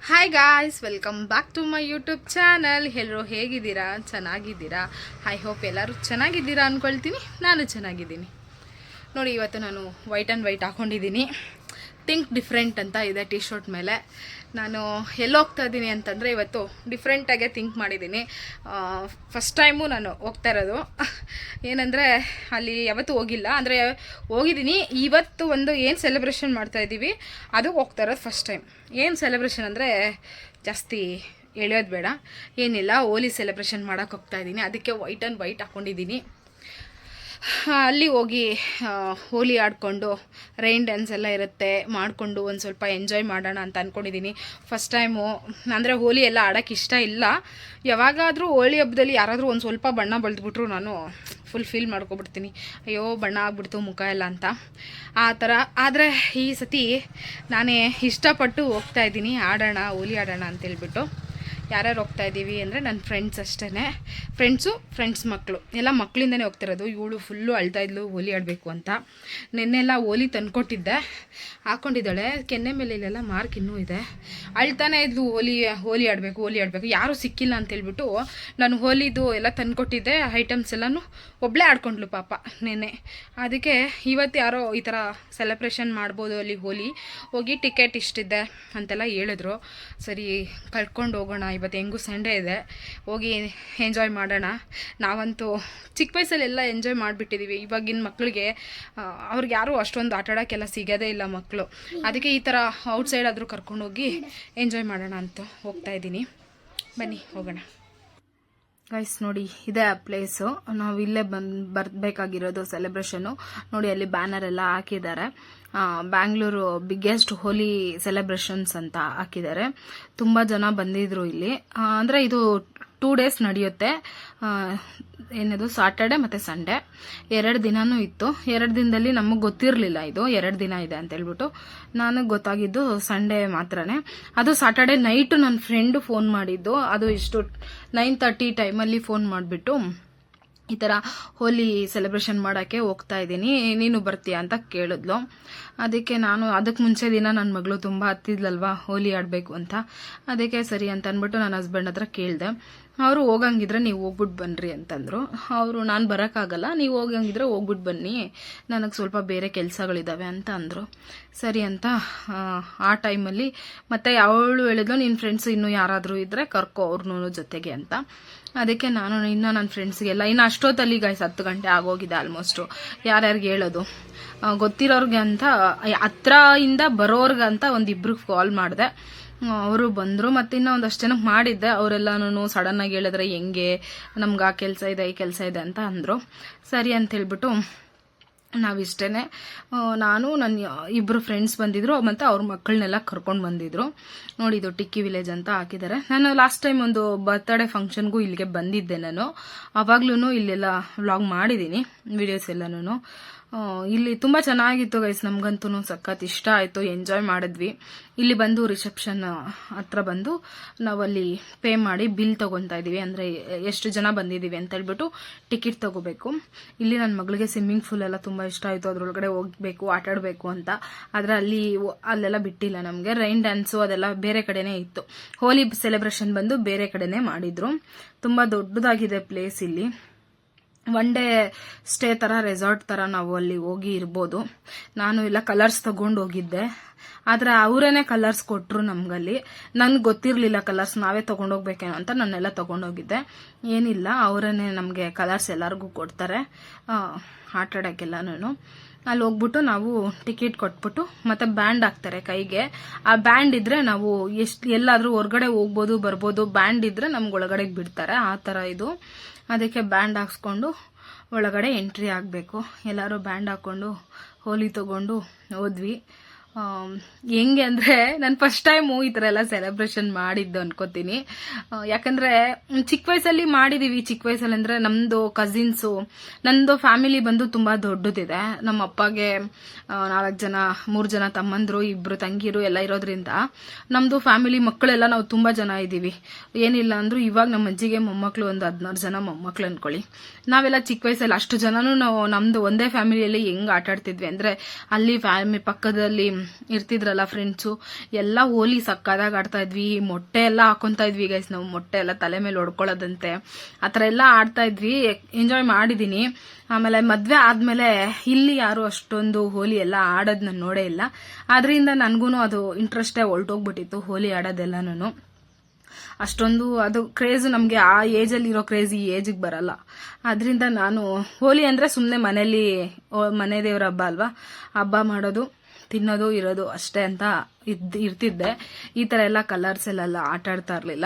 Hi guys, welcome back to my YouTube channel. ಎಲ್ಲರೂ ಹೇಗಿದ್ದೀರಾ? ಚೆನ್ನಾಗಿದ್ದೀರಾ? ಐ ಹೋಪ್ ಎಲ್ಲರೂ ಚೆನ್ನಾಗಿದ್ದೀರಾ ಅಂದ್ಕೊಳ್ತೀನಿ. ನಾನು ಚೆನ್ನಾಗಿದ್ದೀನಿ ನೋಡಿ. ಇವತ್ತು ನಾನು ವೈಟ್ ಆ್ಯಂಡ್ ವೈಟ್ ಹಾಕ್ಕೊಂಡಿದ್ದೀನಿ. ಥಿಂಕ್ ಡಿಫ್ರೆಂಟ್ ಅಂತ ಇದೆ ಟಿ ಶರ್ಟ್ ಮೇಲೆ. ನಾನು ಎಲ್ಲಿ ಹೋಗ್ತಾ ಇದ್ದೀನಿ ಅಂತಂದರೆ ಇವತ್ತು ಡಿಫ್ರೆಂಟಾಗೆ ಥಿಂಕ್ ಮಾಡಿದ್ದೀನಿ. ಫಸ್ಟ್ ಟೈಮು ನಾನು ಹೋಗ್ತಾ ಇರೋದು. ಏನಂದರೆ ಅಲ್ಲಿ ಯಾವತ್ತೂ ಹೋಗಿಲ್ಲ, ಅಂದರೆ ಹೋಗಿದ್ದೀನಿ. ಇವತ್ತು ಒಂದು ಏನು ಸೆಲೆಬ್ರೇಷನ್ ಮಾಡ್ತಾಯಿದ್ದೀವಿ ಅದು ಹೋಗ್ತಾ ಇರೋದು ಫಸ್ಟ್ ಟೈಮ್. ಏನು ಸೆಲೆಬ್ರೇಷನ್ ಅಂದರೆ ಜಾಸ್ತಿ ಎಳೆಯೋದು ಬೇಡ, ಏನಿಲ್ಲ, ಹೋಲಿ ಸೆಲೆಬ್ರೇಷನ್ ಮಾಡೋಕ್ಕೆ ಹೋಗ್ತಾಯಿದ್ದೀನಿ. ಅದಕ್ಕೆ ವೈಟ್ ಆ್ಯಂಡ್ ವೈಟ್ ಹಾಕ್ಕೊಂಡಿದ್ದೀನಿ. ಅಲ್ಲಿ ಹೋಗಿ ಹೋಲಿ ಆಡಿಕೊಂಡು ರೈನ್ ಡ್ಯಾನ್ಸ್ ಎಲ್ಲ ಇರುತ್ತೆ, ಮಾಡಿಕೊಂಡು ಒಂದು ಸ್ವಲ್ಪ ಎಂಜಾಯ್ ಮಾಡೋಣ ಅಂತ ಅಂದ್ಕೊಂಡಿದ್ದೀನಿ. ಫಸ್ಟ್ ಟೈಮು ಅಂದರೆ ಹೋಲಿ ಎಲ್ಲ ಆಡೋಕ್ಕೆ ಇಷ್ಟ ಇಲ್ಲ. ಯಾವಾಗಾದರೂ ಹೋಳಿ ಹಬ್ಬದಲ್ಲಿ ಯಾರಾದರೂ ಒಂದು ಸ್ವಲ್ಪ ಬಣ್ಣ ಬಳ್ದ್ಬಿಟ್ರು ನಾನು ಫುಲ್ ಫೀಲ್ ಮಾಡ್ಕೊಬಿಡ್ತೀನಿ, ಅಯ್ಯೋ ಬಣ್ಣ ಆಗ್ಬಿಡ್ತು ಮುಖ ಎಲ್ಲ ಅಂತ, ಆ ಥರ. ಆದರೆ ಈ ಸತಿ ನಾನೇ ಇಷ್ಟಪಟ್ಟು ಹೋಗ್ತಾಯಿದ್ದೀನಿ, ಆಡೋಣ ಹೋಲಿ ಆಡೋಣ ಅಂತೇಳ್ಬಿಟ್ಟು. ಯಾರ್ಯಾರು ಹೋಗ್ತಾ ಇದ್ದೀವಿ ಅಂದರೆ ನನ್ನ ಫ್ರೆಂಡ್ಸ್ ಅಷ್ಟೇ. ಫ್ರೆಂಡ್ಸ್ ಮಕ್ಕಳು ಎಲ್ಲ ಮಕ್ಕಳಿಂದನೇ ಹೋಗ್ತಿರೋದು. ಇವಳು ಫುಲ್ಲು ಅಳ್ತಾಯಿದ್ಲು ಹೋಲಿ ಆಡಬೇಕು ಅಂತ. ನೆನ್ನೆಲ್ಲ ಹೋಲಿ ತಂದ್ಕೊಟ್ಟಿದ್ದೆ, ಹಾಕ್ಕೊಂಡಿದ್ದಾಳೆ. ಕೆನ್ನೆ ಮೇಲೆ ಇಲ್ಲೆಲ್ಲ ಮಾರ್ಕ್ ಇನ್ನೂ ಇದೆ. ಅಳ್ತಾನೆ ಇದ್ಲು, ಹೋಲಿ ಆಡಬೇಕು, ಯಾರೂ ಸಿಕ್ಕಿಲ್ಲ ಅಂತೇಳ್ಬಿಟ್ಟು ನಾನು ಹೋಲಿದು ಎಲ್ಲ ತಂದ್ಕೊಟ್ಟಿದ್ದೆ ಐಟಮ್ಸ್ ಎಲ್ಲನೂ ಒಬ್ಬಳೇ ಆಡ್ಕೊಂಡ್ಲು ಪಾಪ ನೆನ್ನೆ. ಅದಕ್ಕೆ ಇವತ್ತು ಯಾರೋ ಈ ಥರ ಸೆಲೆಬ್ರೇಷನ್ ಮಾಡ್ಬೋದು ಅಲ್ಲಿ ಹೋಲಿ, ಹೋಗಿ ಟಿಕೆಟ್ ಇಷ್ಟಿದೆ ಅಂತೆಲ್ಲ ಹೇಳಿದ್ರು. ಸರಿ ಕಳ್ಕೊಂಡು ಹೋಗೋಣ, ಇವತ್ತು ಹೆಂಗೂ ಸಂಡೇ ಇದೆ, ಹೋಗಿ ಎಂಜಾಯ್ ಮಾಡೋಣ. ನಾವಂತೂ ಚಿಕ್ಕ ವಯಸ್ಸಲ್ಲೆಲ್ಲ ಎಂಜಾಯ್ ಮಾಡಿಬಿಟ್ಟಿದ್ದೀವಿ. ಇವಾಗಿನ ಮಕ್ಕಳಿಗೆ ಅವ್ರಿಗೆ ಯಾರೂ ಅಷ್ಟೊಂದು ಆಟ ಆಡೋಕ್ಕೆಲ್ಲ ಸಿಗೋದೇ ಇಲ್ಲ ಮಕ್ಕಳು. ಅದಕ್ಕೆ ಈ ಥರ ಔಟ್ಸೈಡ್ ಆದರೂ ಕರ್ಕೊಂಡೋಗಿ ಎಂಜಾಯ್ ಮಾಡೋಣ ಅಂತ ಹೋಗ್ತಾಯಿದ್ದೀನಿ. ಬನ್ನಿ ಹೋಗೋಣ. ಗೈಸ್ ನೋಡಿ, ಇದೇ ಆ ಪ್ಲೇಸು. ನಾವು ಇಲ್ಲೇ ಬರಬೇಕಾಗಿರೋದು ಸೆಲೆಬ್ರೇಷನ್ನು. ನೋಡಿ ಅಲ್ಲಿ ಬ್ಯಾನರ್ ಎಲ್ಲ ಹಾಕಿದ್ದಾರೆ. ಬ್ಯಾಂಗ್ಳೂರು ಬಿಗ್ಗೆಸ್ಟ್ ಹೋಲಿ ಸೆಲೆಬ್ರೇಷನ್ಸ್ ಅಂತ ಹಾಕಿದ್ದಾರೆ. ತುಂಬ ಜನ ಬಂದಿದ್ರು ಇಲ್ಲಿ. ಅಂದರೆ ಇದು 2 days ನಡೆಯುತ್ತೆ. ಏನದು ಸಾಟರ್ಡೆ ಮತ್ತು ಸಂಡೇ 2 ದಿನನೂ ಇತ್ತು. 2 ದಿನದಲ್ಲಿ ನಮಗೆ ಗೊತ್ತಿರಲಿಲ್ಲ ಇದು 2 ದಿನ ಇದೆ ಅಂತೇಳ್ಬಿಟ್ಟು. ನನಗೆ ಗೊತ್ತಾಗಿದ್ದು ಸಂಡೇ ಮಾತ್ರನೇ. ಅದು ಸಾಟರ್ಡೆ ನೈಟು ನನ್ನ ಫ್ರೆಂಡು ಫೋನ್ ಮಾಡಿದ್ದು. ಅದು ಇಷ್ಟು 9:30 ಟೈಮಲ್ಲಿ ಫೋನ್ ಮಾಡಿಬಿಟ್ಟು ಈ ಥರ ಹೋಲಿ ಸೆಲೆಬ್ರೇಷನ್ ಮಾಡೋಕ್ಕೆ ಹೋಗ್ತಾ ಇದ್ದೀನಿ, ನೀನು ಬರ್ತೀಯಾ ಅಂತ ಕೇಳಿದ್ಲು. ಅದಕ್ಕೆ ನಾನು ಅದಕ್ಕೆ ಮುಂಚೆ ದಿನ ನನ್ನ ಮಗಳು ತುಂಬ ಹತ್ತಿದ್ಲಲ್ವ ಹೋಲಿ ಆಡಬೇಕು ಅಂತ. ಅದಕ್ಕೆ ಸರಿ ಅಂತ ಅಂದ್ಬಿಟ್ಟು ನನ್ನ ಹಸ್ಬೆಂಡ್ ಹತ್ರ ಕೇಳಿದೆ. ಅವರು ಹೋಗಂಗಿದ್ರೆ ನೀವು ಹೋಗ್ಬಿಟ್ಟು ಬನ್ನಿರಿ ಅಂತಂದರು. ಅವರು ನಾನು ಬರೋಕ್ಕಾಗಲ್ಲ, ನೀವು ಹೋಗಂಗಿದ್ರೆ ಹೋಗ್ಬಿಟ್ಟು ಬನ್ನಿ, ನನಗೆ ಸ್ವಲ್ಪ ಬೇರೆ ಕೆಲಸಗಳಿದ್ದಾವೆ ಅಂತ ಅಂದರು. ಸರಿ ಅಂತ ಆ ಟೈಮಲ್ಲಿ ಮತ್ತೆ ಅವಳು ಹೇಳಿದ್ಲು, ನಿನ್ನ ಫ್ರೆಂಡ್ಸ್ ಇನ್ನೂ ಯಾರಾದರೂ ಇದ್ದರೆ ಕರ್ಕೊ ಅವ್ರನ್ನೂ ಜೊತೆಗೆ ಅಂತ. ಅದಕ್ಕೆ ನಾನು ಇನ್ನು ನನ್ನ ಫ್ರೆಂಡ್ಸ್ಗೆಲ್ಲ ಇನ್ನು ಅಷ್ಟೊತ್ತಲ್ಲಿ ಗೈಸ್ 10 ಗಂಟೆ ಆಗೋಗಿದೆ ಆಲ್ಮೋಸ್ಟು. ಯಾರ್ಯಾರಿಗೆ ಹೇಳೋದು ಗೊತ್ತಿರೋರ್ಗೆ ಅಂತ, ಹತ್ರದಿಂದ ಬರೋರ್ಗಂತ ಒಂದಿಬ್ರಿಗೆ ಕಾಲ್ ಮಾಡಿದೆ. ಅವರು ಬಂದರು. ಮತ್ತು ಇನ್ನೂ ಒಂದಷ್ಟು ಜನಕ್ಕೆ ಮಾಡಿದ್ದೆ. ಅವರೆಲ್ಲನೂ ಸಡನ್ನಾಗಿ ಹೇಳಿದ್ರೆ ಹೆಂಗೆ, ನಮ್ಗೆ ಆ ಕೆಲಸ ಇದೆ ಈ ಕೆಲಸ ಇದೆ ಅಂತ ಅಂದರು. ಸರಿ ಅಂತ ಹೇಳ್ಬಿಟ್ಟು ನಾವಿಷ್ಟೇ, ನಾನು ನನ್ನ 2 ಫ್ರೆಂಡ್ಸ್ ಬಂದಿದ್ರು ಮತ್ತು ಅವ್ರ ಮಕ್ಕಳನ್ನೆಲ್ಲ ಕರ್ಕೊಂಡು ಬಂದಿದ್ರು. ನೋಡಿ ಇದು ಟಿಕ್ಕಿ ವಿಲೇಜ್ ಅಂತ ಹಾಕಿದ್ದಾರೆ. ನಾನು ಲಾಸ್ಟ್ ಟೈಮ್ ಒಂದು ಬರ್ತ್ಡೇ ಫಂಕ್ಷನ್ಗೂ ಇಲ್ಲಿಗೆ ಬಂದಿದ್ದೆ. ನಾನು ಆವಾಗ್ಲೂ ಇಲ್ಲೆಲ್ಲ ವ್ಲಾಗ್ ಮಾಡಿದ್ದೀನಿ, ವಿಡಿಯೋಸ್ ಎಲ್ಲನೂ. ಇಲ್ಲಿ ತುಂಬ ಚೆನ್ನಾಗಿತ್ತು ಗೈಸ್, ನಮಗಂತೂ ಸಖತ್ ಇಷ್ಟ ಆಯಿತು, ಎಂಜಾಯ್ ಮಾಡಿದ್ವಿ. ಇಲ್ಲಿ ಬಂದು ರಿಸೆಪ್ಷನ್ ಹತ್ರ ಬಂದು ನಾವಲ್ಲಿ ಪೇ ಮಾಡಿ ಬಿಲ್ ತೊಗೊತಾ ಇದ್ದೀವಿ. ಅಂದರೆ ಎಷ್ಟು ಜನ ಬಂದಿದ್ದೀವಿ ಅಂತ ಹೇಳ್ಬಿಟ್ಟು ಟಿಕೆಟ್ ತೊಗೋಬೇಕು. ಇಲ್ಲಿ ನನ್ನ ಮಗಳಿಗೆ ಸ್ವಿಮ್ಮಿಂಗ್ ಪೂಲ್ ಎಲ್ಲ ತುಂಬ ಇಷ್ಟ ಆಯಿತು, ಅದರೊಳಗಡೆ ಹೋಗಬೇಕು ಆಟಾಡಬೇಕು ಅಂತ. ಆದರೆ ಅಲ್ಲೆಲ್ಲ ಬಿಟ್ಟಿಲ್ಲ ನಮಗೆ. ರೈನ್ ಡ್ಯಾನ್ಸು ಅದೆಲ್ಲ ಬೇರೆ ಕಡೆನೇ ಇತ್ತು. ಹೋಲಿ ಸೆಲೆಬ್ರೇಷನ್ ಬಂದು ಬೇರೆ ಕಡೆನೇ ಮಾಡಿದ್ರು. ತುಂಬ ದೊಡ್ಡದಾಗಿದೆ ಪ್ಲೇಸ್. ಇಲ್ಲಿ 1 ಡೇ ಸ್ಟೇ ಥರ, ರೆಸಾರ್ಟ್ ಥರ ನಾವು ಅಲ್ಲಿ ಹೋಗಿ ಇರ್ಬೋದು. ನಾನು ಎಲ್ಲ ಕಲರ್ಸ್ ತಗೊಂಡು ಹೋಗಿದ್ದೆ, ಆದರೆ ಅವರೇನೆ ಕಲರ್ಸ್ ಕೊಟ್ಟರು ನಮಗಲ್ಲಿ. ನನಗೆ ಗೊತ್ತಿರಲಿಲ್ಲ ಕಲರ್ಸ್ ನಾವೇ ತೊಗೊಂಡೋಗ್ಬೇಕೇನೋ ಅಂತ ನಾನೆಲ್ಲ ತೊಗೊಂಡೋಗಿದ್ದೆ. ಏನಿಲ್ಲ, ಅವರೇನೆ ನಮಗೆ ಕಲರ್ಸ್ ಎಲ್ಲರಿಗೂ ಕೊಡ್ತಾರೆ ಆಟಾಡೋಕ್ಕೆಲ್ಲನೂ. ಅಲ್ಲಿ ಹೋಗ್ಬಿಟ್ಟು ನಾವು ಟಿಕೆಟ್ ಕೊಟ್ಬಿಟ್ಟು ಮತ್ತೆ ಬ್ಯಾಂಡ್ ಹಾಕ್ತಾರೆ ಕೈಗೆ. ಆ ಬ್ಯಾಂಡ್ ಇದ್ರೆ ನಾವು ಎಲ್ಲಾದರೂ ಹೊರಗಡೆ ಹೋಗ್ಬೋದು ಬರ್ಬೋದು. ಬ್ಯಾಂಡ್ ಇದ್ರೆ ನಮ್ಗೆ ಒಳಗಡೆ ಬಿಡ್ತಾರೆ, ಆ ಥರ ಇದು. ಅದಕ್ಕೆ ಬ್ಯಾಂಡ್ ಹಾಕ್ಸ್ಕೊಂಡು ಒಳಗಡೆ ಎಂಟ್ರಿ ಆಗಬೇಕು. ಎಲ್ಲರೂ ಬ್ಯಾಂಡ್ ಹಾಕ್ಕೊಂಡು ಹೋಲಿ ತೊಗೊಂಡು ಹೋದ್ವಿ. ಹೆಂಗೆ ಅಂದರೆ ನಾನು ಫಸ್ಟ್ ಟೈಮು ಈ ಥರ ಎಲ್ಲ ಸೆಲೆಬ್ರೇಷನ್ ಮಾಡಿದ್ದು ಅನ್ಕೋತೀನಿ. ಯಾಕಂದರೆ ಚಿಕ್ಕ ವಯಸ್ಸಲ್ಲಿ ಮಾಡಿದ್ದೀವಿ. ಚಿಕ್ಕ ವಯಸ್ಸಲ್ಲಿ ಅಂದರೆ ನಮ್ಮದು ಕಸಿನ್ಸು, ನನ್ನದು ಫ್ಯಾಮಿಲಿ ಬಂದು ತುಂಬ ದೊಡ್ಡದಿದೆ. ನಮ್ಮ ಅಪ್ಪಗೆ 3 ಜನ ತಮ್ಮಂದರು, 2 ತಂಗಿರು ಎಲ್ಲ ಇರೋದ್ರಿಂದ ನಮ್ಮದು ಫ್ಯಾಮಿಲಿ ಮಕ್ಕಳೆಲ್ಲ ನಾವು ತುಂಬ ಜನ ಇದ್ದೀವಿ. ಏನಿಲ್ಲ ಅಂದರೂ ಇವಾಗ ನಮ್ಮ ಅಜ್ಜಿಗೆ ಮೊಮ್ಮಕ್ಕಳು ಒಂದು 16 ಜನ ಮೊಮ್ಮಕ್ಕಳು ಅಂದ್ಕೊಳ್ಳಿ. ನಾವೆಲ್ಲ ಚಿಕ್ಕ ವಯಸ್ಸಲ್ಲಿ ಅಷ್ಟು ಜನನೂ ನಾವು ನಮ್ಮದು ಒಂದೇ ಫ್ಯಾಮಿಲಿಯಲ್ಲಿ ಹೆಂಗೆ ಆಟಾಡ್ತಿದ್ವಿ ಅಂದರೆ ಅಲ್ಲಿ ಪಕ್ಕದಲ್ಲಿ ಇರ್ತಿದ್ರಲ್ಲ ಫ್ರೆಂಡ್ಸು ಎಲ್ಲ ಹೋಲಿ ಸಕ್ಕದಾಗ ಆಡ್ತಾ ಇದ್ವಿ. ಮೊಟ್ಟೆ ಎಲ್ಲ ಹಾಕೊತಾ ಇದ್ವಿ ಗೈಸ್. ನಾವು ಮೊಟ್ಟೆ ಎಲ್ಲ ತಲೆ ಮೇಲೆ ಹೊಡ್ಕೊಳ್ಳೋದಂತೆ ಆ ಥರ ಎಲ್ಲ ಆಡ್ತಾ ಇದ್ವಿ. ಎಂಜಾಯ್ ಮಾಡಿದ್ದೀನಿ. ಆಮೇಲೆ ಮದುವೆ ಆದಮೇಲೆ ಇಲ್ಲಿ ಯಾರು ಅಷ್ಟೊಂದು ಹೋಲಿ ಎಲ್ಲ ಆಡೋದು ನಾನು ನೋಡೇ ಇಲ್ಲ. ಆದ್ರಿಂದ ನನಗೂ ಅದು ಇಂಟ್ರೆಸ್ಟೇ ಹೊಲ್ಟೋಗ್ಬಿಟ್ಟಿತ್ತು ಹೋಲಿ ಆಡೋದೆಲ್ಲನೂ. ಅಷ್ಟೊಂದು ಅದು ಕ್ರೇಜ್ ನಮಗೆ ಆ ಏಜಲ್ಲಿ ಇರೋ ಕ್ರೇಜ್ ಈ ಏಜಿಗೆ ಬರಲ್ಲ. ಅದರಿಂದ ನಾನು ಹೋಲಿ ಅಂದರೆ ಸುಮ್ಮನೆ ಮನೇಲಿ ಮನೆ ದೇವ್ರ ಹಬ್ಬ ಅಲ್ವಾ, ಹಬ್ಬ ಮಾಡೋದು ತಿನ್ನೋದು ಇರೋದು ಅಷ್ಟೇ ಅಂತ ಇರ್ತಿದ್ದೆ. ಈ ಥರ ಎಲ್ಲ ಕಲರ್ಸ್ ಎಲ್ಲ ಆಟ ಆಡ್ತಾ ಇರಲಿಲ್ಲ.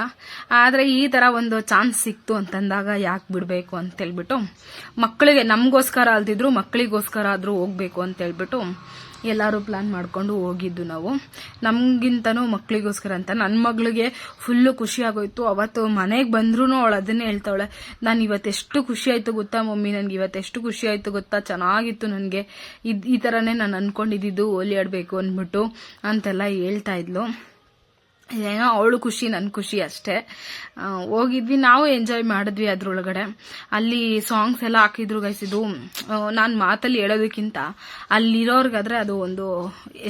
ಆದರೆ ಈ ಥರ ಒಂದು ಚಾನ್ಸ್ ಸಿಕ್ತು ಅಂತಂದಾಗ ಯಾಕೆ ಬಿಡಬೇಕು ಅಂತೇಳ್ಬಿಟ್ಟು ಮಕ್ಕಳಿಗೆ ನಮಗೋಸ್ಕರ ಅಲ್ದಿದ್ರು ಮಕ್ಕಳಿಗೋಸ್ಕರ ಆದರೂ ಹೋಗ್ಬೇಕು ಅಂತೇಳ್ಬಿಟ್ಟು ಎಲ್ಲರೂ ಪ್ಲಾನ್ ಮಾಡ್ಕೊಂಡು ಹೋಗಿದ್ದು ನಾವು. ನಮಗಿಂತನೂ ಮಕ್ಕಳಿಗೋಸ್ಕರ ಅಂತ. ನನ್ನ ಮಗಳಿಗೆ ಫುಲ್ಲು ಖುಷಿ ಆಗೋಯ್ತು. ಅವತ್ತು ಮನೆಗೆ ಬಂದ್ರೂ ಅವಳು ಅದನ್ನೇ ಹೇಳ್ತಾವಳೆ, ನಾನು ಇವತ್ತೆಷ್ಟು ಖುಷಿ ಆಯಿತು ಗೊತ್ತಾ ಮಮ್ಮಿ, ನನಗೆ ಇವತ್ತೆಷ್ಟು ಖುಷಿ ಆಯಿತು ಗೊತ್ತಾ, ಚೆನ್ನಾಗಿತ್ತು ನನಗೆ, ಈ ಥರನೇ ನಾನು ಅಂದ್ಕೊಂಡಿದ್ದು ಹೋಲಿ ಆಡಬೇಕು ಅಂದ್ಬಿಟ್ಟು ಅಂತೆಲ್ಲ ಹೇಳ್ತಾ ಇದ್ಲು. ಏನೋ ಅವಳು ಖುಷಿ ನನ್ನ ಖುಷಿ ಅಷ್ಟೇ. ಹೋಗಿದ್ವಿ, ನಾವು ಎಂಜಾಯ್ ಮಾಡಿದ್ವಿ. ಅದ್ರೊಳಗಡೆ ಅಲ್ಲಿ ಸಾಂಗ್ಸ್ ಎಲ್ಲ ಹಾಕಿದ್ರು ಗೈಸ್. ಇದು ನಾನು ಮಾತಲ್ಲಿ ಹೇಳೋದಕ್ಕಿಂತ ಅಲ್ಲಿರೋರ್ಗಾದ್ರೆ ಅದು ಒಂದು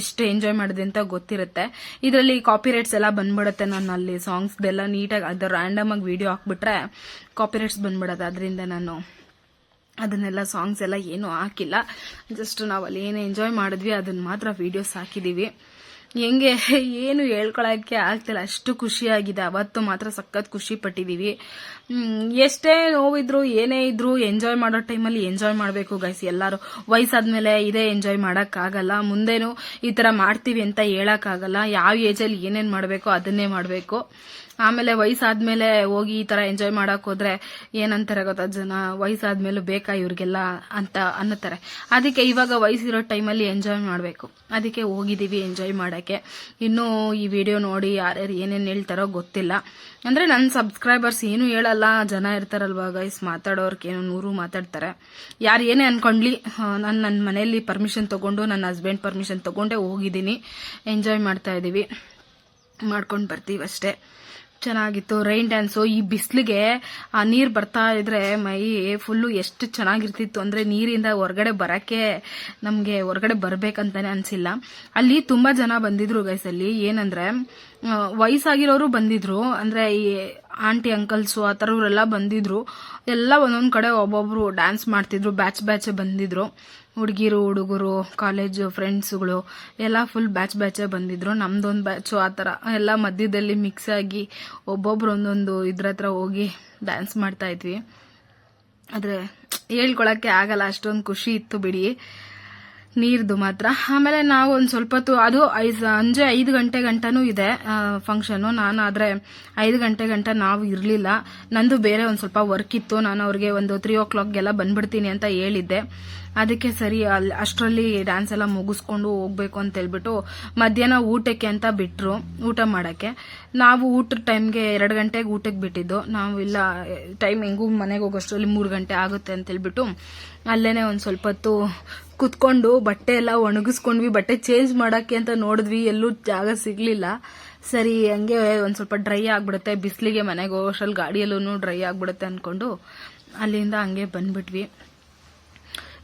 ಎಷ್ಟು ಎಂಜಾಯ್ ಮಾಡಿದೆ ಅಂತ ಗೊತ್ತಿರುತ್ತೆ. ಇದರಲ್ಲಿ ಕಾಪಿರೈಟ್ಸ್ ಎಲ್ಲ ಬಂದ್ಬಿಡುತ್ತೆ. ನಾನು ಅಲ್ಲಿ ಸಾಂಗ್ಸ್ದೆಲ್ಲ ನೀಟಾಗಿ ಅದು ರ್ಯಾಂಡಮ್ ಆಗಿ ವಿಡಿಯೋ ಹಾಕ್ಬಿಟ್ರೆ ಕಾಪಿರೈಟ್ಸ್ ಬಂದ್ಬಿಡತ್ತೆ. ಅದರಿಂದ ನಾನು ಅದನ್ನೆಲ್ಲ ಸಾಂಗ್ಸ್ ಎಲ್ಲ ಏನೂ ಹಾಕಿಲ್ಲ. ಜಸ್ಟ್ ನಾವು ಅಲ್ಲಿ ಏನು ಎಂಜಾಯ್ ಮಾಡಿದ್ವಿ ಅದನ್ನ ಮಾತ್ರ ವಿಡಿಯೋಸ್ ಹಾಕಿದ್ದೀವಿ. ಹೆಂಗೆ ಏನು ಹೇಳ್ಕೊಳಕ್ಕೆ ಆಗ್ತಿಲ್ಲ, ಅಷ್ಟು ಖುಷಿಯಾಗಿದೆ. ಅವತ್ತು ಮಾತ್ರ ಸಖತ್ ಖುಷಿ ಪಟ್ಟಿದ್ದೀವಿ. ಎಷ್ಟೇ ನೋವಿದ್ರು ಏನೇ ಇದ್ರು ಎಂಜಾಯ್ ಮಾಡೋ ಟೈಮಲ್ಲಿ ಎಂಜಾಯ್ ಮಾಡಬೇಕು ಗೈಸ್. ಎಲ್ಲರೂ ವಯಸ್ಸಾದ್ಮೇಲೆ ಇದೇ ಎಂಜಾಯ್ ಮಾಡೋಕ್ಕಾಗಲ್ಲ. ಮುಂದೇನು ಈ ಥರ ಮಾಡ್ತೀವಿ ಅಂತ ಹೇಳೋಕ್ಕಾಗಲ್ಲ. ಯಾವ ಏಜಲ್ಲಿ ಏನೇನು ಮಾಡಬೇಕು ಅದನ್ನೇ ಮಾಡಬೇಕು. ಆಮೇಲೆ ವಯಸ್ಸಾದ್ಮೇಲೆ ಹೋಗಿ ಈ ಥರ ಎಂಜಾಯ್ ಮಾಡೋಕೆ ಹೋದ್ರೆ ಏನಂತಾರೆ ಗೊತ್ತಾ ಜನ, ವಯಸ್ಸಾದ್ಮೇಲೂ ಬೇಕಾ ಇವ್ರಿಗೆಲ್ಲ ಅಂತ ಅನ್ನತ್ತಾರೆ. ಅದಕ್ಕೆ ಇವಾಗ ವಯಸ್ಸಿರೋ ಟೈಮಲ್ಲಿ ಎಂಜಾಯ್ ಮಾಡಬೇಕು. ಅದಕ್ಕೆ ಹೋಗಿದ್ದೀವಿ ಎಂಜಾಯ್ ಮಾಡೋಕ್ಕೆ. ಇನ್ನೂ ಈ ವಿಡಿಯೋ ನೋಡಿ ಯಾರ್ಯಾರು ಏನೇನು ಹೇಳ್ತಾರೋ ಗೊತ್ತಿಲ್ಲ. ಅಂದರೆ ನನ್ನ ಸಬ್ಸ್ಕ್ರೈಬರ್ಸ್ ಏನು ಹೇಳಲ್ಲ, ಜನ ಇರ್ತಾರಲ್ವ ಗೈಸ್, ಮಾತಾಡೋರ್ಗೇನು 100 ಮಾತಾಡ್ತಾರೆ. ಯಾರು ಏನೇ ಅನ್ಕೊಂಡ್ಲಿ, ನಾನು ನನ್ನ ಮನೆಯಲ್ಲಿ ಪರ್ಮಿಷನ್ ತೊಗೊಂಡು ನನ್ನ ಹಸ್ಬೆಂಡ್ ಪರ್ಮಿಷನ್ ತೊಗೊಂಡೇ ಹೋಗಿದ್ದೀನಿ. ಎಂಜಾಯ್ ಮಾಡ್ತಾ ಇದ್ದೀವಿ, ಮಾಡ್ಕೊಂಡು ಬರ್ತೀವಿ ಅಷ್ಟೇ. ಚೆನ್ನಾಗಿತ್ತು. ರೈನ್ ಡ್ಯಾನ್ಸು ಈ ಬಿಸಿಲಿಗೆ ಆ ನೀರು ಬರ್ತಾ ಇದ್ರೆ ಮೈ ಫುಲ್ಲು ಎಷ್ಟು ಚೆನ್ನಾಗಿರ್ತಿತ್ತು ಅಂದರೆ ನೀರಿಂದ ಹೊರಗಡೆ ಬರೋಕ್ಕೆ ನಮಗೆ ಹೊರಗಡೆ ಬರಬೇಕಂತಾನೆ ಅನಿಸಿಲ್ಲ. ಅಲ್ಲಿ ತುಂಬ ಜನ ಬಂದಿದ್ರು ಗೈಸ್. ಅಲ್ಲಿ ಏನಂದರೆ ವಯಸ್ಸಾಗಿರೋರು ಬಂದಿದ್ರು, ಅಂದರೆ ಈ ಆಂಟಿ ಅಂಕಲ್ಸು ಆ ಥರವರೆಲ್ಲ ಬಂದಿದ್ರು. ಎಲ್ಲ ಒಂದೊಂದು ಕಡೆ ಒಬ್ಬೊಬ್ರು ಡ್ಯಾನ್ಸ್ ಮಾಡ್ತಿದ್ರು, ಬ್ಯಾಚ್ ಬಂದಿದ್ರು. ಹುಡುಗಿರು ಹುಡುಗರು ಕಾಲೇಜು ಫ್ರೆಂಡ್ಸ್ಗಳು ಎಲ್ಲ ಫುಲ್ ಬ್ಯಾಚ್ ಬಂದಿದ್ರು. ನಮ್ದೊಂದು ಬ್ಯಾಚು ಆ ಥರ ಎಲ್ಲ ಮಧ್ಯದಲ್ಲಿ ಮಿಕ್ಸ್ ಆಗಿ ಒಬ್ಬೊಬ್ರು ಒಂದೊಂದು ಇದ್ರ ಹತ್ರ ಹೋಗಿ ಡ್ಯಾನ್ಸ್ ಮಾಡ್ತಾ ಇದ್ವಿ. ಆದರೆ ಹೇಳ್ಕೊಳಕ್ಕೆ ಆಗಲ್ಲ, ಅಷ್ಟೊಂದು ಖುಷಿ ಇತ್ತು ಬಿಡಿ ನೀರ್ದು ಮಾತ್ರ. ಆಮೇಲೆ ನಾವು ಒಂದು ಸ್ವಲ್ಪ ಹೊತ್ತು, ಅದು ಸಂಜೆ 5 ಗಂಟೆ ಗಂಟನೂ ಇದೆ ಫಂಕ್ಷನು. ನಾನಾದರೆ 5 ಗಂಟೆ ಗಂಟ ನಾವು ಇರಲಿಲ್ಲ. ನಂದು ಬೇರೆ ಒಂದು ಸ್ವಲ್ಪ ವರ್ಕ್ ಇತ್ತು. ನಾನು ಅವ್ರಿಗೆ ಒಂದು 3 o'clockಗೆಲ್ಲ ಬಂದ್ಬಿಡ್ತೀನಿ ಅಂತ ಹೇಳಿದ್ದೆ. ಅದಕ್ಕೆ ಸರಿ ಅಷ್ಟರಲ್ಲಿ ಡ್ಯಾನ್ಸ್ ಎಲ್ಲ ಮುಗಿಸ್ಕೊಂಡು ಹೋಗ್ಬೇಕು ಅಂತ ಹೇಳ್ಬಿಟ್ಟು ಮಧ್ಯಾಹ್ನ ಊಟಕ್ಕೆ ಅಂತ ಬಿಟ್ಟರು, ಊಟ ಮಾಡೋಕ್ಕೆ. ನಾವು ಊಟದ ಟೈಮ್ಗೆ 2 ಗಂಟೆಗೆ ಊಟಕ್ಕೆ ಬಿಟ್ಟಿದ್ದು. ನಾವು ಇಲ್ಲ ಟೈಮ್ ಹೆಂಗೂ ಮನೆಗೆ ಹೋಗೋಷ್ಟರಲ್ಲಿ 3 ಗಂಟೆ ಆಗುತ್ತೆ ಅಂತ ಹೇಳ್ಬಿಟ್ಟು ಅಲ್ಲೇ ಒಂದು ಸ್ವಲ್ಪ ಹೊತ್ತು ಕುತ್ಕೊಂಡು ಬಟ್ಟೆ ಎಲ್ಲ ಒಣಗಿಸ್ಕೊಂಡ್ವಿ. ಬಟ್ಟೆ ಚೇಂಜ್ ಮಾಡೋಕ್ಕೆ ಅಂತ ನೋಡಿದ್ವಿ, ಎಲ್ಲೂ ಜಾಗ ಸಿಗಲಿಲ್ಲ. ಸರಿ ಹಂಗೆ ಒಂದು ಸ್ವಲ್ಪ ಡ್ರೈ ಆಗಿಬಿಡುತ್ತೆ ಬಿಸಿಲಿಗೆ, ಮನೆಗೆ ಹೋಗೋಷ್ಟರಲ್ಲಿ ಗಾಡಿಯಲ್ಲೂ ಡ್ರೈ ಆಗಿಬಿಡುತ್ತೆ ಅಂದ್ಕೊಂಡು ಅಲ್ಲಿಂದ ಹಂಗೆ ಬಂದ್ಬಿಟ್ವಿ.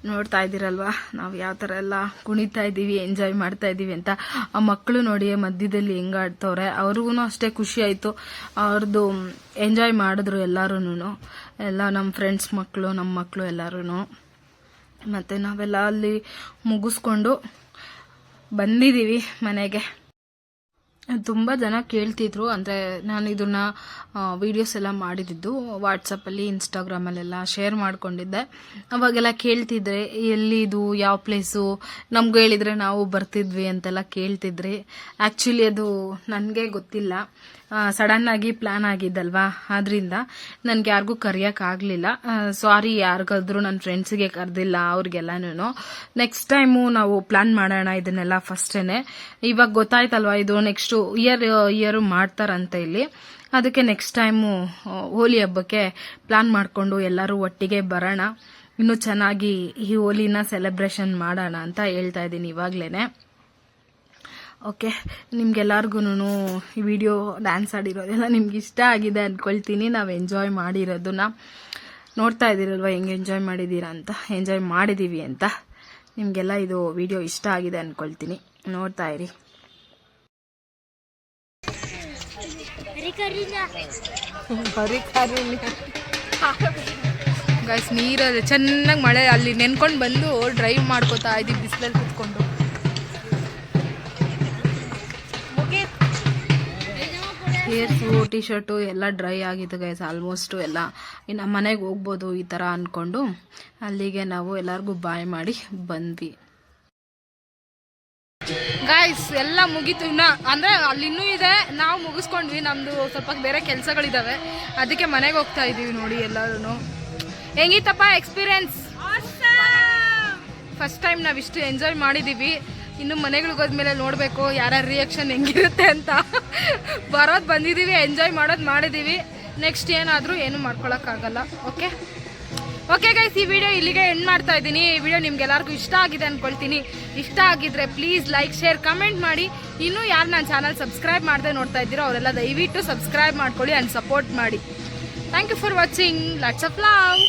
ನೋಡ್ತಾ ಇದ್ದೀರಲ್ವಾ ನಾವು ಯಾವ ಥರ ಎಲ್ಲ ಕುಣಿತಾ ಇದ್ದೀವಿ, ಎಂಜಾಯ್ ಮಾಡ್ತಾ ಇದ್ದೀವಿ ಅಂತ. ಆ ಮಕ್ಕಳು ನೋಡಿ ಮಧ್ಯದಲ್ಲಿ ಹೆಂಗೆ ಆಡ್ತವ್ರೆ, ಅವ್ರಿಗೂ ಅಷ್ಟೇ ಖುಷಿ ಆಯಿತು. ಅವ್ರದ್ದು ಎಂಜಾಯ್ ಮಾಡಿದ್ರು ಎಲ್ಲರೂ, ಎಲ್ಲ ನಮ್ಮ ಫ್ರೆಂಡ್ಸ್ ಮಕ್ಕಳು, ನಮ್ಮ ಮಕ್ಕಳು ಎಲ್ಲರೂ. ಮತ್ತು ನಾವೆಲ್ಲ ಅಲ್ಲಿ ಮುಗಿಸ್ಕೊಂಡು ಬಂದಿದ್ದೀವಿ ಮನೆಗೆ. ತುಂಬ ಜನ ಕೇಳ್ತಿದ್ರು, ಅಂದರೆ ನಾನು ಇದನ್ನ ವೀಡಿಯೋಸ್ ಎಲ್ಲ ಮಾಡಿದ್ದು ವಾಟ್ಸಪ್ಪಲ್ಲಿ ಇನ್ಸ್ಟಾಗ್ರಾಮಲ್ಲೆಲ್ಲ ಶೇರ್ ಮಾಡ್ಕೊಂಡಿದ್ದೆ. ಅವಾಗೆಲ್ಲ ಕೇಳ್ತಿದ್ರೆ ಎಲ್ಲಿದು ಯಾವ ಪ್ಲೇಸು ನಮಗೂ ಹೇಳಿದರೆ ನಾವು ಬರ್ತಿದ್ವಿ ಅಂತೆಲ್ಲ ಕೇಳ್ತಿದ್ರಿ. ಆ್ಯಕ್ಚುಲಿ ಅದು ನನಗೆ ಗೊತ್ತಿಲ್ಲ, ಸಡನ್ನಾಗಿ ಪ್ಲ್ಯಾನ್ ಆಗಿದ್ದಲ್ವಾ, ಆದ್ದರಿಂದ ನನಗೆ ಯಾರಿಗೂ ಕರೆಯೋಕ್ಕಾಗಲಿಲ್ಲ. ಸಾರಿ ಯಾರಿಗಾದ್ರೂ ನನ್ನ ಫ್ರೆಂಡ್ಸಿಗೆ ಕರೆದಿಲ್ಲ ಅವ್ರಿಗೆಲ್ಲನೂ. ನೆಕ್ಸ್ಟ್ ಟೈಮು ನಾವು ಪ್ಲ್ಯಾನ್ ಮಾಡೋಣ ಇದನ್ನೆಲ್ಲ ಫಸ್ಟೇ. ಇವಾಗ ಗೊತ್ತಾಯ್ತಲ್ವಾ ಇದು ನೆಕ್ಸ್ಟು ಇಯರ್ ಮಾಡ್ತಾರಂತೆ ಇಲ್ಲಿ. ಅದಕ್ಕೆ ನೆಕ್ಸ್ಟ್ ಟೈಮು ಹೋಲಿ ಹಬ್ಬಕ್ಕೆ ಪ್ಲ್ಯಾನ್ ಮಾಡಿಕೊಂಡು ಎಲ್ಲರೂ ಒಟ್ಟಿಗೆ ಬರೋಣ, ಇನ್ನೂ ಚೆನ್ನಾಗಿ ಈ ಹೋಲಿನ ಸೆಲೆಬ್ರೇಷನ್ ಮಾಡೋಣ ಅಂತ ಹೇಳ್ತಾ ಇದ್ದೀನಿ ಇವಾಗಲೇ. ಓಕೆ, ನಿಮ್ಗೆಲ್ಲರಿಗೂ ಈ ವಿಡಿಯೋ ಡ್ಯಾನ್ಸ್ ಆಡಿರೋದೆಲ್ಲ ನಿಮ್ಗೆ ಇಷ್ಟ ಆಗಿದೆ ಅಂದ್ಕೊಳ್ತೀನಿ. ನಾವು ಎಂಜಾಯ್ ಮಾಡಿರೋದನ್ನ ನೋಡ್ತಾ ಇದ್ದೀರಲ್ವ ಹೆಂಗೆ ಎಂಜಾಯ್ ಮಾಡಿದ್ದೀರಾ ಅಂತ, ಎಂಜಾಯ್ ಮಾಡಿದ್ದೀವಿ ಅಂತ. ನಿಮಗೆಲ್ಲ ಇದು ವಿಡಿಯೋ ಇಷ್ಟ ಆಗಿದೆ ಅಂದ್ಕೊಳ್ತೀನಿ. ನೋಡ್ತಾ ಇರಿ. ಗೈಸ್ ನೀರಲ್ಲಿ ಚೆನ್ನಾಗಿ ಮಳೆ ಅಲ್ಲಿ ನೆನ್ಕೊಂಡು ಬಂದು ಡ್ರೈವ್ ಮಾಡ್ಕೋತಾ ಇದ್ದೀವಿ ಬಿಸಿಲಲ್ಲಿ ಕೂತ್ಕೊಂಡು. ಹೇರ್ಸು ಟಿ ಶರ್ಟು ಎಲ್ಲ ಡ್ರೈ ಆಗಿತ್ತು ಗೈಸ್ ಆಲ್ಮೋಸ್ಟು ಎಲ್ಲ. ಇನ್ನು ಮನೆಗೆ ಹೋಗ್ಬೋದು ಈ ಥರ ಅಂದ್ಕೊಂಡು ಅಲ್ಲಿಗೆ ನಾವು ಎಲ್ಲರಿಗೂ ಬಾಯ್ ಮಾಡಿ ಬಂದ್ವಿ. ಗಾಯ್ಸ್ ಎಲ್ಲ ಮುಗೀತು. ಇನ್ನು ಅಂದರೆ ಅಲ್ಲಿ ಇನ್ನೂ ಇದೆ, ನಾವು ಮುಗಿಸ್ಕೊಂಡ್ವಿ. ನಮ್ಮದು ಸ್ವಲ್ಪ ಬೇರೆ ಕೆಲಸಗಳಿದ್ದಾವೆ, ಅದಕ್ಕೆ ಮನೆಗೆ ಹೋಗ್ತಾ ಇದ್ದೀವಿ. ನೋಡಿ ಎಲ್ಲರೂ ಹೆಂಗಿತ್ತಪ್ಪ ಎಕ್ಸ್ಪೀರಿಯನ್ಸ್? ಫಸ್ಟ್ ಟೈಮ್ ನಾವು ಇಷ್ಟು ಎಂಜಾಯ್ ಮಾಡಿದ್ದೀವಿ. ಇನ್ನು ಮನೆಗಳಿಗೆ ಹೋದ್ಮೇಲೆ ನೋಡಬೇಕು ಯಾರ ರಿಯಾಕ್ಷನ್ ಹೆಂಗಿರುತ್ತೆ ಅಂತ. ಬರೋದು ಬಂದಿದ್ದೀವಿ, ಎಂಜಾಯ್ ಮಾಡೋದು ಮಾಡಿದ್ದೀವಿ. ನೆಕ್ಸ್ಟ್ ಏನಾದರೂ ಏನು ಮಾಡ್ಕೊಳಕ್ಕಾಗಲ್ಲ. ಓಕೆ ಗೈಸ್, ಈ ವಿಡಿಯೋ ಇಲ್ಲಿಗೆ ಎಂಡ್ ಮಾಡ್ತಾ ಇದ್ದೀನಿ. ಈ ವಿಡಿಯೋ ನಿಮ್ಗೆಲ್ಲರಿಗೂ ಇಷ್ಟ ಆಗಿದೆ ಅಂದ್ಕೊಳ್ತೀನಿ. ಇಷ್ಟ ಆಗಿದ್ರೆ ಪ್ಲೀಸ್ ಲೈಕ್, ಶೇರ್, ಕಮೆಂಟ್ ಮಾಡಿ. ಇನ್ನೂ ಯಾರು ನನ್ನ ಚಾನಲ್ ಸಬ್ಸ್ಕ್ರೈಬ್ ಮಾಡದೆ ನೋಡ್ತಾ ಇದ್ದೀರೋ ಅವರೆಲ್ಲ ದಯವಿಟ್ಟು ಸಬ್ಸ್ಕ್ರೈಬ್ ಮಾಡ್ಕೊಳ್ಳಿ ಆ್ಯಂಡ್ ಸಪೋರ್ಟ್ ಮಾಡಿ. Thank you for watching. Lots of love.